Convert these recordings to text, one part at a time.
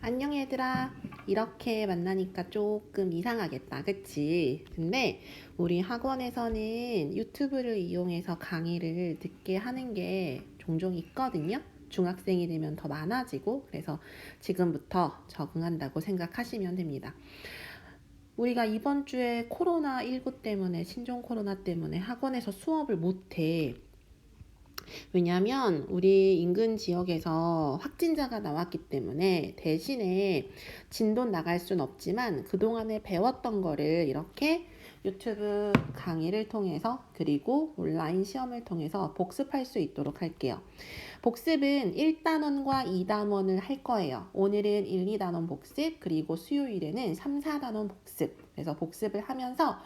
안녕 얘들아. 이렇게 만나니까 조금 이상하겠다. 그치? 근데 우리 학원에서는 유튜브를 이용해서 강의를 듣게 하는 게 종종 있거든요. 중학생이 되면 더 많아지고 그래서 지금부터 적응한다고 생각하시면 됩니다. 우리가 이번 주에 코로나19 때문에 신종 코로나 때문에 학원에서 수업을 못해. 왜냐하면 우리 인근 지역에서 확진자가 나왔기 때문에 대신에 진도 나갈 순 없지만 그동안에 배웠던 거를 이렇게 유튜브 강의를 통해서 그리고 온라인 시험을 통해서 복습할 수 있도록 할게요. 복습은 1단원과 2단원을 할 거예요. 오늘은 1, 2단원 복습, 그리고 수요일에는 3, 4단원 복습. 그래서 복습을 하면서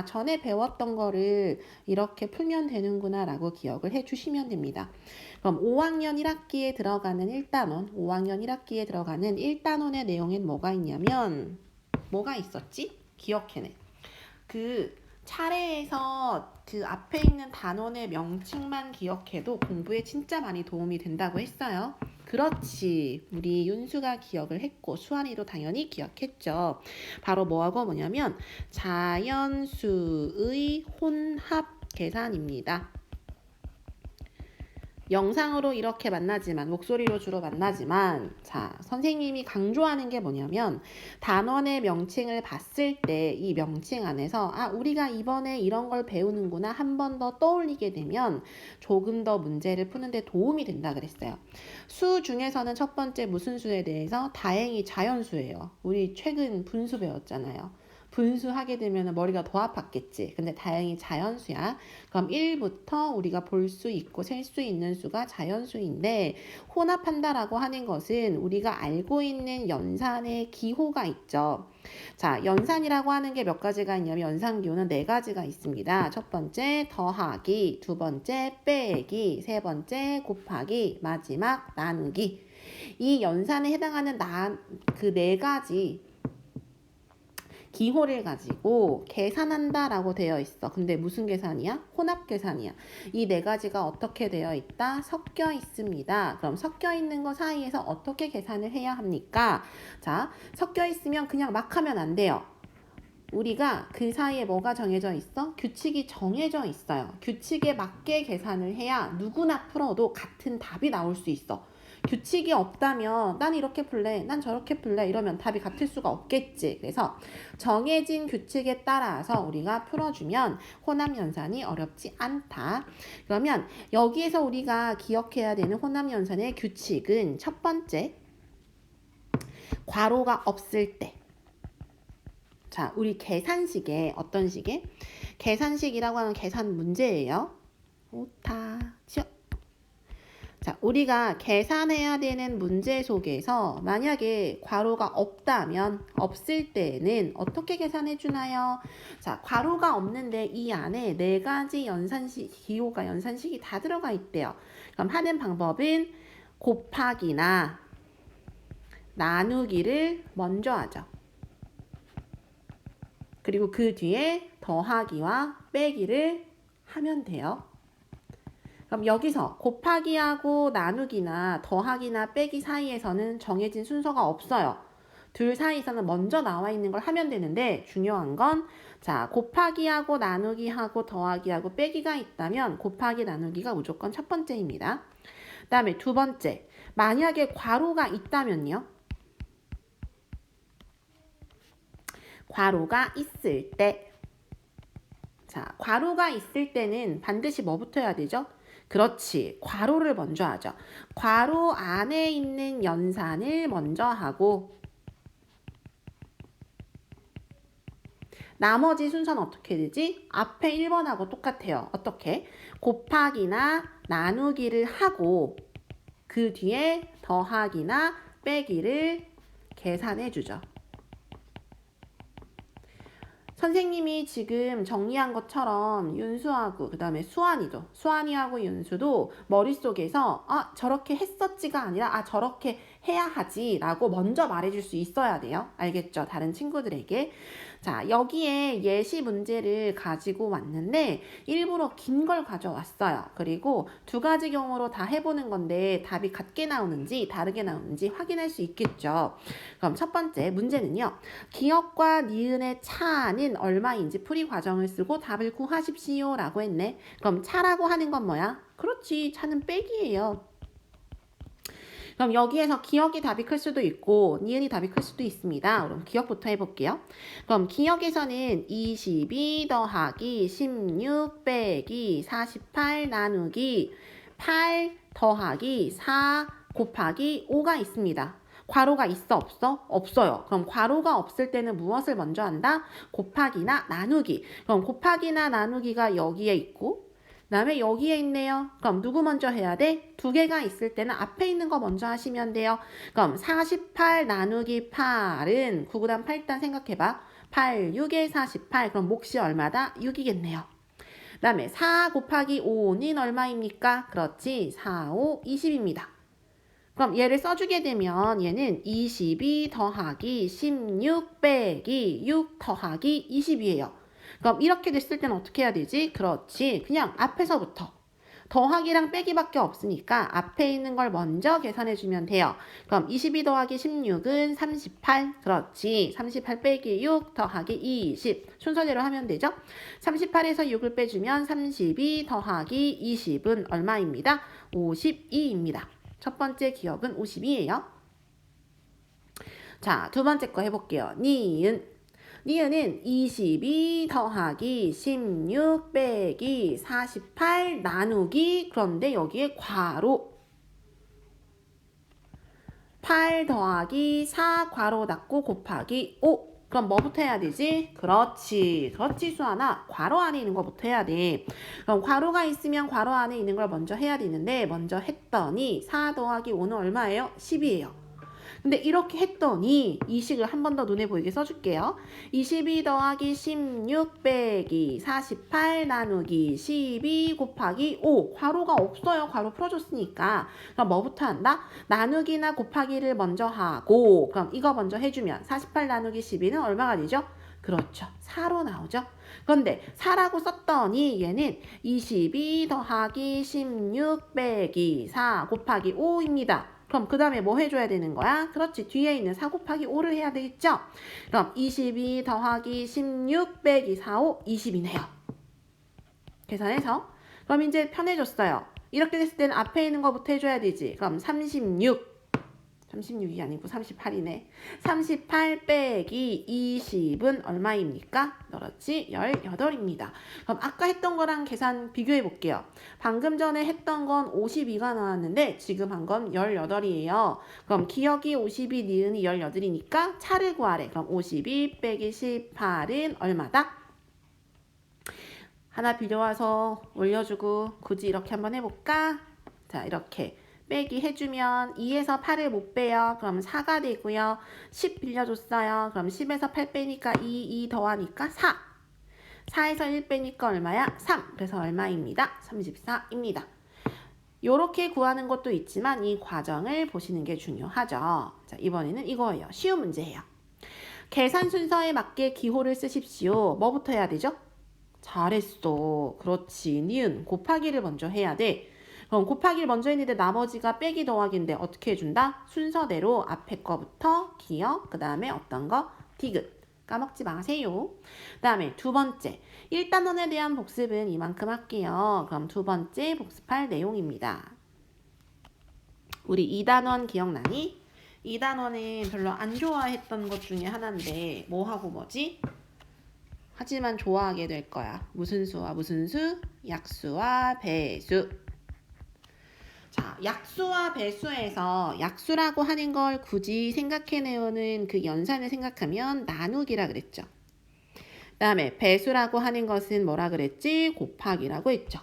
전에 배웠던 거를 이렇게 풀면 되는구나 라고 기억을 해 주시면 됩니다. 그럼 5학년 1학기에 들어가는 1단원, 5학년 1학기에 들어가는 1단원의 내용엔 뭐가 있냐면 뭐가 있었지? 기억해내. 그 차례에서 그 앞에 있는 단원의 명칭만 기억해도 공부에 진짜 많이 도움이 된다고 했어요. 그렇지. 우리 윤수가 기억을 했고 수환이도 당연히 기억했죠. 바로 뭐냐면 자연수의 혼합 계산입니다. 영상으로 이렇게 만나지만 목소리로 주로 만나지만 선생님이 강조하는 게 뭐냐면 단원의 명칭을 봤을 때 이 명칭 안에서 우리가 이번에 이런 걸 배우는구나 한 번 더 떠올리게 되면 조금 더 문제를 푸는데 도움이 된다 그랬어요. 수 중에서는 첫 번째 무슨 수에 대해서 다행히 자연수예요. 우리 최근 분수 배웠잖아요. 분수하게 되면 머리가 더 아팠겠지. 근데 다행히 자연수야. 그럼 1부터 우리가 볼 수 있고 셀 수 있는 수가 자연수인데 혼합한다라고 하는 것은 우리가 알고 있는 연산의 기호가 있죠. 자, 연산이라고 하는 게 몇 가지가 있냐면 연산 기호는 4가지가 있습니다. 첫 번째 더하기, 두 번째 빼기, 세 번째 곱하기, 마지막 나누기. 이 연산에 해당하는 그 4가지 기호를 가지고 계산한다라고 되어 있어. 근데 무슨 계산이야? 혼합 계산이야. 이 4가지가 어떻게 되어 있다? 섞여 있습니다. 그럼 섞여 있는 거 사이에서 어떻게 계산을 해야 합니까? 자, 섞여 있으면 그냥 막 하면 안 돼요. 우리가 그 사이에 뭐가 정해져 있어? 규칙이 정해져 있어요. 규칙에 맞게 계산을 해야 누구나 풀어도 같은 답이 나올 수 있어. 규칙이 없다면 난 이렇게 풀래, 난 저렇게 풀래 이러면 답이 같을 수가 없겠지. 그래서 정해진 규칙에 따라서 우리가 풀어주면 혼합연산이 어렵지 않다. 그러면 여기에서 우리가 기억해야 되는 혼합연산의 규칙은 첫 번째, 괄호가 없을 때. 자, 우리 계산식에 어떤 식에? 계산식이라고 하는 계산 문제예요. 오타, 치워. 자, 우리가 계산해야 되는 문제 속에서 만약에 괄호가 없다면 없을 때는 어떻게 계산해 주나요? 자, 괄호가 없는데 이 안에 4가지 기호가 연산식이 다 들어가 있대요. 그럼 하는 방법은 곱하기나 나누기를 먼저 하죠. 그리고 그 뒤에 더하기와 빼기를 하면 돼요. 그럼 여기서 곱하기하고 나누기나 더하기나 빼기 사이에서는 정해진 순서가 없어요. 둘 사이에서는 먼저 나와 있는 걸 하면 되는데 중요한 건 곱하기하고 나누기하고 더하기하고 빼기가 있다면 곱하기 나누기가 무조건 첫 번째입니다. 그 다음에 두 번째, 만약에 괄호가 있다면요. 괄호가 있을 때, 괄호가 있을 때는 반드시 뭐부터 해야 되죠? 그렇지, 괄호를 먼저 하죠. 괄호 안에 있는 연산을 먼저 하고 나머지 순서는 어떻게 되지? 앞에 1번하고 똑같아요. 어떻게? 곱하기나 나누기를 하고 그 뒤에 더하기나 빼기를 계산해 주죠. 선생님이 지금 정리한 것처럼 윤수하고 그 다음에 수환이하고 윤수도 머릿속에서 저렇게 했었지가 아니라 저렇게 해야 하지라고 먼저 말해줄 수 있어야 돼요. 알겠죠? 다른 친구들에게. 자, 여기에 예시 문제를 가지고 왔는데 일부러 긴 걸 가져왔어요. 그리고 두 가지 경우로 다 해보는 건데 답이 같게 나오는지 다르게 나오는지 확인할 수 있겠죠. 그럼 첫 번째 문제는요. 기억과 니은의 차는 얼마인지 풀이 과정을 쓰고 답을 구하십시오 라고 했네. 그럼 차라고 하는 건 뭐야? 그렇지, 차는 빼기예요. 그럼 여기에서 기억이 답이 클 수도 있고 니은이 답이 클 수도 있습니다. 그럼 기억부터 해볼게요. 그럼 기억에서는 22 더하기 16 빼기 48 나누기 8 더하기 4 곱하기 5가 있습니다. 괄호가 있어 없어? 없어요. 그럼 괄호가 없을 때는 무엇을 먼저 한다? 곱하기나 나누기. 그럼 곱하기나 나누기가 여기에 있고 그 다음에 여기에 있네요. 그럼 누구 먼저 해야 돼? 두 개가 있을 때는 앞에 있는 거 먼저 하시면 돼요. 그럼 48 나누기 8은 9, 9, 8단 생각해봐. 8, 6에 48. 그럼 몫이 얼마다? 6이겠네요. 그 다음에 4 곱하기 5는 얼마입니까? 그렇지. 4, 5, 20입니다. 그럼 얘를 써주게 되면 얘는 22 더하기 16 빼기 6 더하기 20이에요. 그럼 이렇게 됐을 때는 어떻게 해야 되지? 그렇지. 그냥 앞에서부터. 더하기랑 빼기밖에 없으니까 앞에 있는 걸 먼저 계산해주면 돼요. 그럼 22 더하기 16은 38. 그렇지. 38 빼기 6 더하기 20. 순서대로 하면 되죠. 38에서 6을 빼주면 32 더하기 20은 얼마입니다? 52입니다. 첫 번째 기억은 52예요. 자, 두 번째 거 해볼게요. 니은은 22 더하기 16 빼기 48 나누기 그런데 여기에 괄호 8 더하기 4 괄호 닫고 곱하기 5 그럼 뭐부터 해야 되지? 그렇지 수아나 괄호 안에 있는 거부터 해야 돼. 그럼 괄호가 있으면 괄호 안에 있는 걸 먼저 해야 되는데 먼저 했더니 4 더하기 5는 얼마예요? 10이에요. 근데 이렇게 했더니 이 식을 한 번 더 눈에 보이게 써줄게요. 22 더하기 16 빼기 48 나누기 12 곱하기 5 괄호가 없어요. 괄호 풀어줬으니까. 그럼 뭐부터 한다? 나누기나 곱하기를 먼저 하고 그럼 이거 먼저 해주면 48 나누기 12는 얼마가 되죠? 그렇죠. 4로 나오죠. 그런데 4라고 썼더니 얘는 22 더하기 16 빼기 4 곱하기 5입니다. 그럼 그 다음에 뭐 해줘야 되는 거야? 그렇지. 뒤에 있는 4 곱하기 5를 해야 되겠죠? 그럼 22 더하기 16 빼기 4, 5, 20이네요. 계산해서. 그럼 이제 편해졌어요. 이렇게 됐을 때는 앞에 있는 거부터 해줘야 되지. 그럼 36이 아니고 38이네. 38 빼기 20은 얼마입니까? 그렇지, 18입니다. 그럼 아까 했던 거랑 계산 비교해 볼게요. 방금 전에 했던 건 52가 나왔는데 지금 한 건 18이에요. 그럼 기억이 52, 니은이 18이니까 차를 구하래. 그럼 52 빼기 18은 얼마다? 하나 빌려와서 올려주고 굳이 이렇게 한번 해볼까? 자, 이렇게. 빼기 해주면 2에서 8을 못 빼요. 그럼 4가 되고요. 10 빌려줬어요. 그럼 10에서 8 빼니까 2 더하니까 4. 4에서 1 빼니까 얼마야? 3. 그래서 얼마입니다? 34입니다. 요렇게 구하는 것도 있지만 이 과정을 보시는 게 중요하죠. 자, 이번에는 이거예요. 쉬운 문제예요. 계산 순서에 맞게 기호를 쓰십시오. 뭐부터 해야 되죠? 잘했어. 그렇지. 니은 곱하기를 먼저 해야 돼. 그럼 곱하기를 먼저 했는데 나머지가 빼기 더하기인데 어떻게 해준다? 순서대로 앞에 거부터 기억, 그 다음에 어떤 거? 디귿. 까먹지 마세요. 그 다음에 두 번째. 1단원에 대한 복습은 이만큼 할게요. 그럼 두 번째 복습할 내용입니다. 우리 2단원 기억나니? 2단원은 별로 안 좋아했던 것 중에 하나인데 뭐하고 뭐지? 하지만 좋아하게 될 거야. 무슨 수와 무슨 수? 약수와 배수. 자, 약수와 배수에서 약수라고 하는 걸 굳이 생각해내오는 그 연산을 생각하면 나누기라 그랬죠. 그 다음에 배수라고 하는 것은 뭐라 그랬지? 곱하기라고 했죠.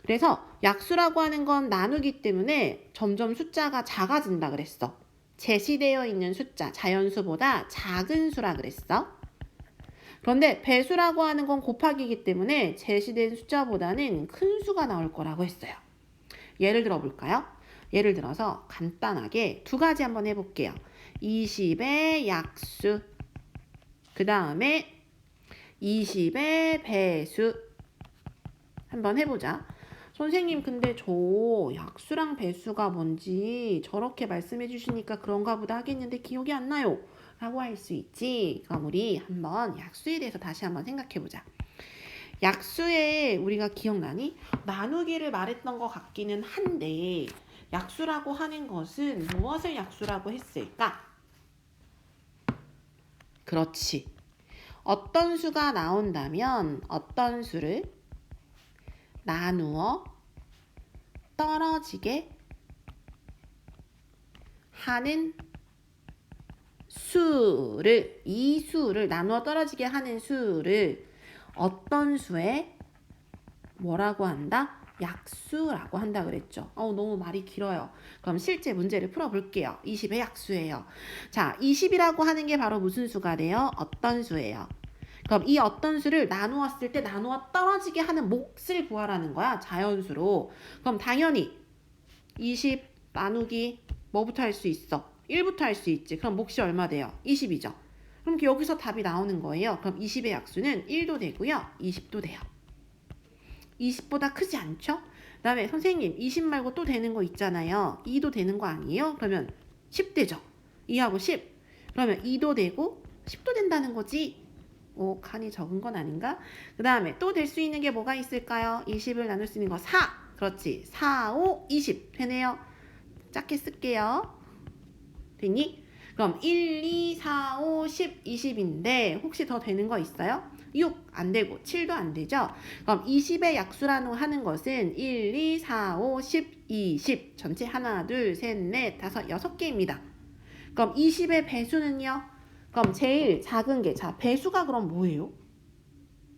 그래서 약수라고 하는 건 나누기 때문에 점점 숫자가 작아진다 그랬어. 제시되어 있는 숫자, 자연수보다 작은 수라 그랬어. 그런데 배수라고 하는 건 곱하기이기 때문에 제시된 숫자보다는 큰 수가 나올 거라고 했어요. 예를 들어 볼까요? 예를 들어서 간단하게 두 가지 한번 해볼게요. 20의 약수, 그 다음에 20의 배수 한번 해보자. 선생님 근데 저 약수랑 배수가 뭔지 저렇게 말씀해 주시니까 그런가 보다 하겠는데 기억이 안 나요 라고 할 수 있지. 그럼 우리 한번 약수에 대해서 다시 한번 생각해 보자. 약수에 우리가 기억나니? 나누기를 말했던 것 같기는 한데 약수라고 하는 것은 무엇을 약수라고 했을까? 그렇지. 어떤 수가 나온다면 어떤 수를 나누어 떨어지게 하는 수를, 이 수를 나누어 떨어지게 하는 수를 어떤 수에 뭐라고 한다? 약수라고 한다 그랬죠. 너무 말이 길어요. 그럼 실제 문제를 풀어볼게요. 20의 약수예요. 자, 20이라고 하는 게 바로 무슨 수가 돼요? 어떤 수예요? 그럼 이 어떤 수를 나누었을 때 나누어 떨어지게 하는 몫을 구하라는 거야. 자연수로. 그럼 당연히 20 나누기 뭐부터 할 수 있어? 1부터 할 수 있지. 그럼 몫이 얼마 돼요? 20이죠. 그럼 여기서 답이 나오는 거예요. 그럼 20의 약수는 1도 되고요. 20도 돼요. 20보다 크지 않죠? 그 다음에 선생님 20 말고 또 되는 거 있잖아요. 2도 되는 거 아니에요? 그러면 10 되죠. 2하고 10. 그러면 2도 되고 10도 된다는 거지. 오, 칸이 적은 건 아닌가? 그 다음에 또 될 수 있는 게 뭐가 있을까요? 20을 나눌 수 있는 거 4. 그렇지. 4, 5, 20 되네요. 작게 쓸게요. 됐니? 그럼 1, 2, 4, 5, 10, 20인데 혹시 더 되는 거 있어요? 6 안 되고 7도 안 되죠? 그럼 20의 약수라고 하는 것은 1, 2, 4, 5, 10, 20 전체 하나, 둘, 셋, 넷, 다섯, 6개입니다. 그럼 20의 배수는요? 그럼 제일 작은 게, 자, 배수가 그럼 뭐예요?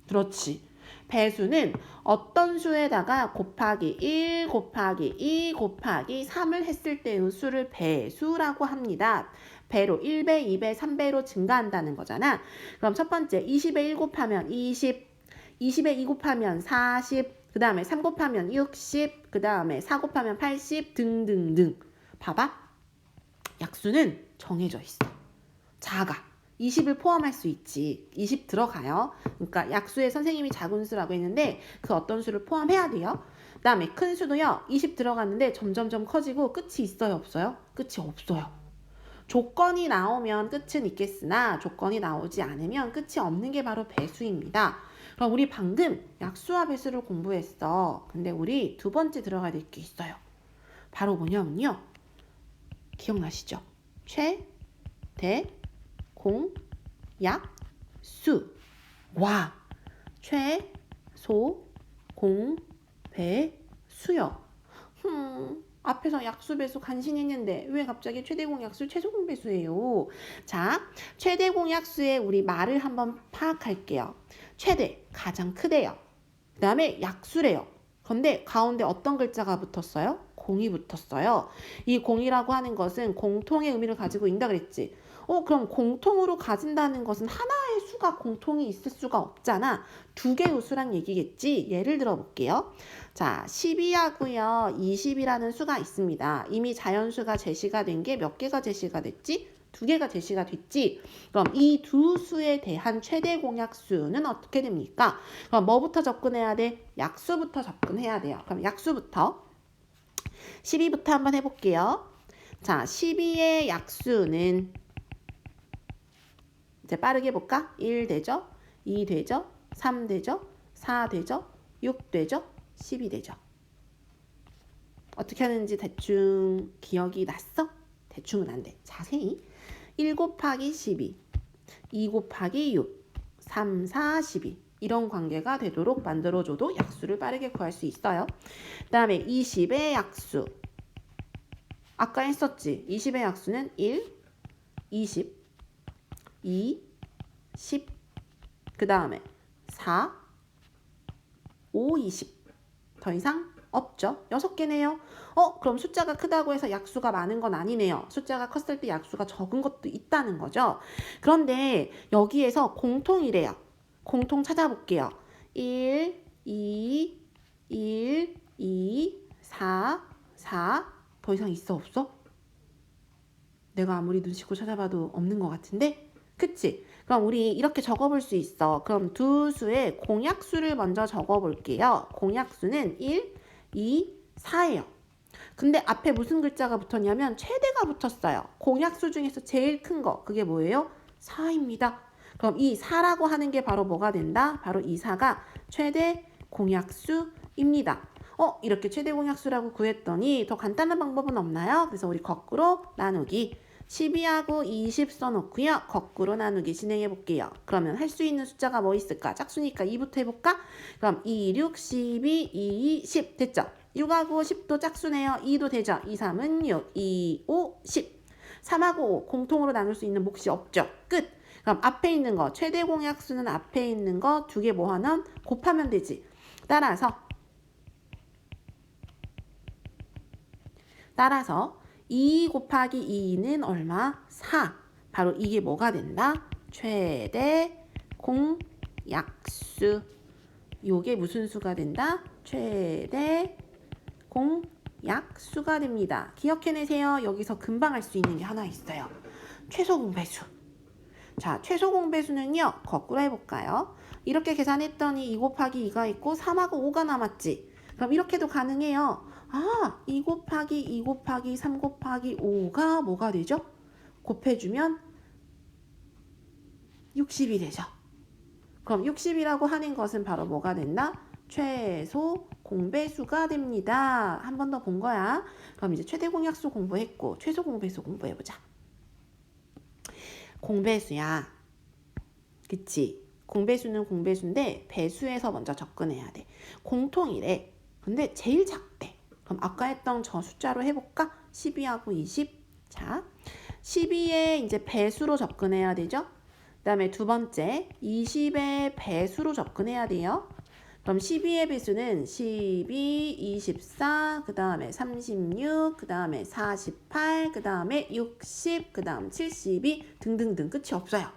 그렇지. 배수는 어떤 수에다가 곱하기 1 곱하기 2 곱하기 3을 했을 때의 수를 배수라고 합니다. 배로 1배, 2배, 3배로 증가한다는 거잖아. 그럼 첫 번째 20에 1 곱하면 20, 20에 2 곱하면 40, 그 다음에 3 곱하면 60, 그 다음에 4 곱하면 80 등등등. 봐봐. 약수는 정해져 있어. 작아. 20을 포함할 수 있지. 20 들어가요. 그러니까 약수에 선생님이 작은 수라고 했는데 그 어떤 수를 포함해야 돼요. 그 다음에 큰 수도요. 20 들어갔는데 점점점 커지고 끝이 있어요? 없어요? 끝이 없어요. 조건이 나오면 끝은 있겠으나 조건이 나오지 않으면 끝이 없는 게 바로 배수입니다. 그럼 우리 방금 약수와 배수를 공부했어. 근데 우리 두 번째 들어가야 될 게 있어요. 바로 뭐냐면요. 기억나시죠? 최, 대, 공, 약, 수. 와, 최, 소, 공, 배, 수요. 앞에서 약수, 배수 간신히 했는데 왜 갑자기 최대공 약수, 최소공 배수예요? 자, 최대공 약수의 우리 말을 한번 파악할게요. 최대, 가장 크대요. 그 다음에 약수래요. 그런데 가운데 어떤 글자가 붙었어요? 공이 붙었어요. 이 공이라고 하는 것은 공통의 의미를 가지고 있다 그랬지. 그럼 공통으로 가진다는 것은 하나의 수가 공통이 있을 수가 없잖아. 두 개의 수란 얘기겠지. 예를 들어 볼게요. 자, 12하고요. 20이라는 수가 있습니다. 이미 자연수가 제시가 된 게 몇 개가 제시가 됐지? 2개가 제시가 됐지. 그럼 이 두 수에 대한 최대 공약수는 어떻게 됩니까? 그럼 뭐부터 접근해야 돼? 약수부터 접근해야 돼요. 그럼 약수부터 12부터 한번 해볼게요. 자, 12의 약수는 이제 빠르게 볼까? 1 되죠? 2 되죠? 3 되죠? 4 되죠? 6 되죠? 12 되죠? 어떻게 하는지 대충 기억이 났어? 대충은 안 돼. 자세히 1 곱하기 12, 2 곱하기 6, 3, 4, 12 이런 관계가 되도록 만들어줘도 약수를 빠르게 구할 수 있어요. 그 다음에 20의 약수 아까 했었지. 20의 약수는 1, 20, 2, 10, 그 다음에 4, 5, 20 더 이상 없죠. 6개네요. 그럼 숫자가 크다고 해서 약수가 많은 건 아니네요. 숫자가 컸을 때 약수가 적은 것도 있다는 거죠. 그런데 여기에서 공통이래요. 공통 찾아볼게요. 1, 2, 1, 2, 4, 4, 더 이상 있어 없어? 내가 아무리 눈 씻고 찾아봐도 없는 것 같은데? 그치? 그럼 우리 이렇게 적어볼 수 있어. 그럼 두 수의 공약수를 먼저 적어볼게요. 공약수는 1, 2, 4예요. 근데 앞에 무슨 글자가 붙었냐면 최대가 붙었어요. 공약수 중에서 제일 큰 거, 그게 뭐예요? 4입니다. 그럼 이 4라고 하는 게 바로 뭐가 된다? 바로 이 4가 최대 공약수입니다. 이렇게 최대 공약수라고 구했더니 더 간단한 방법은 없나요? 그래서 우리 거꾸로 나누기 12하고 20 써놓고요. 거꾸로 나누기 진행해 볼게요. 그러면 할 수 있는 숫자가 뭐 있을까? 짝수니까 2부터 해볼까? 그럼 2, 6, 12, 2, 10 됐죠? 6하고 10도 짝수네요. 2도 되죠? 2, 3은 6, 2, 5, 10 3하고 5 공통으로 나눌 수 있는 몫이 없죠? 끝! 그럼 앞에 있는 거 최대 공약수는 앞에 있는 거 두 개 뭐 하면 곱하면 되지. 따라서 2 곱하기 2는 얼마? 4. 바로 이게 뭐가 된다? 최대 공약수. 요게 무슨 수가 된다? 최대 공약수가 됩니다. 기억해내세요. 여기서 금방 할 수 있는 게 하나 있어요. 최소 공배수. 자, 최소 공배수는요. 거꾸로 해볼까요? 이렇게 계산했더니 2 곱하기 2가 있고 3하고 5가 남았지. 그럼 이렇게도 가능해요. 2 곱하기 2 곱하기 3 곱하기 5가 뭐가 되죠? 곱해주면 60이 되죠. 그럼 60이라고 하는 것은 바로 뭐가 된다? 최소 공배수가 됩니다. 한 번 더 본 거야. 그럼 이제 최대 공약수 공부했고 최소 공배수 공부해보자. 공배수야. 그치? 공배수는 공배수인데 배수에서 먼저 접근해야 돼. 공통이래. 근데 제일 작대. 그럼 아까 했던 저 숫자로 해볼까? 12하고 20. 자, 12에 이제 배수로 접근해야 되죠? 그 다음에 두 번째 20의 배수로 접근해야 돼요. 그럼 12의 배수는 12, 24, 그 다음에 36, 그 다음에 48, 그 다음에 60, 그 다음 72 등등등 끝이 없어요.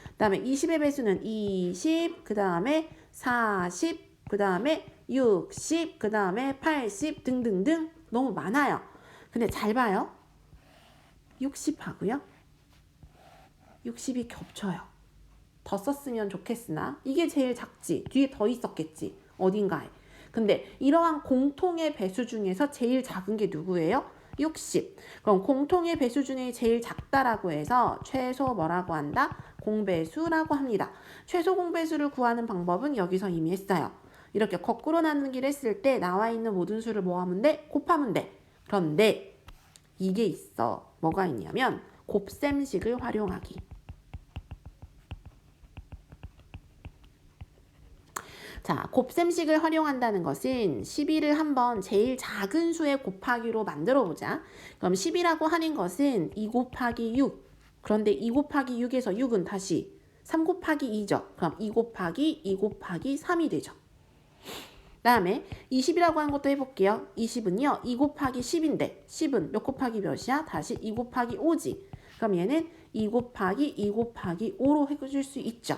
그 다음에 20의 배수는 20, 그 다음에 40, 그 다음에 60, 그 다음에 80 등등등 너무 많아요. 근데 잘 봐요. 60하고요. 60이 겹쳐요. 더 썼으면 좋겠으나 이게 제일 작지. 뒤에 더 있었겠지. 어딘가에. 근데 이러한 공통의 배수 중에서 제일 작은 게 누구예요? 60. 그럼 공통의 배수 중에 제일 작다라고 해서 최소 뭐라고 한다? 공배수라고 합니다. 최소 공배수를 구하는 방법은 여기서 이미 했어요. 이렇게 거꾸로 나누기를 했을 때 나와 있는 모든 수를 뭐 하면 돼? 곱하면 돼. 그런데 이게 있어. 뭐가 있냐면 곱셈식을 활용하기. 자, 곱셈식을 활용한다는 것은 12를 한번 제일 작은 수의 곱하기로 만들어 보자. 그럼 10이라고 하는 것은 2 곱하기 6. 그런데 2 곱하기 6에서 6은 다시 3 곱하기 2죠. 그럼 2 곱하기 2 곱하기 3이 되죠. 다음에 20이라고 하는 것도 해볼게요. 20은요. 2 곱하기 10인데 10은 몇 곱하기 몇이야? 다시 2 곱하기 5지. 그럼 얘는 2 곱하기 2 곱하기 5로 해줄 수 있죠.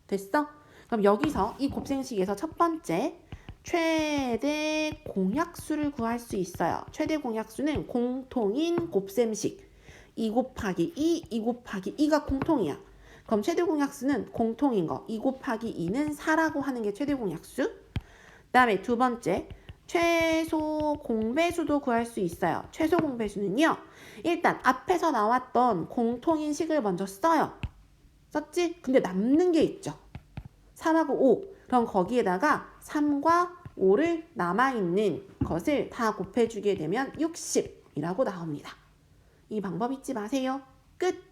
됐어? 그럼 여기서 이 곱셈식에서 첫 번째 최대 공약수를 구할 수 있어요. 최대 공약수는 공통인 곱셈식. 2 곱하기 2, 2 곱하기 2가 공통이야. 그럼 최대 공약수는 공통인 거. 2 곱하기 2는 4라고 하는 게 최대 공약수. 그 다음에 두 번째 최소 공배수도 구할 수 있어요. 최소 공배수는요. 일단 앞에서 나왔던 공통인 식을 먼저 써요. 썼지? 근데 남는 게 있죠. 3하고 5. 그럼 거기에다가 3과 5를 남아있는 것을 다 곱해주게 되면 60이라고 나옵니다. 이 방법 잊지 마세요. 끝!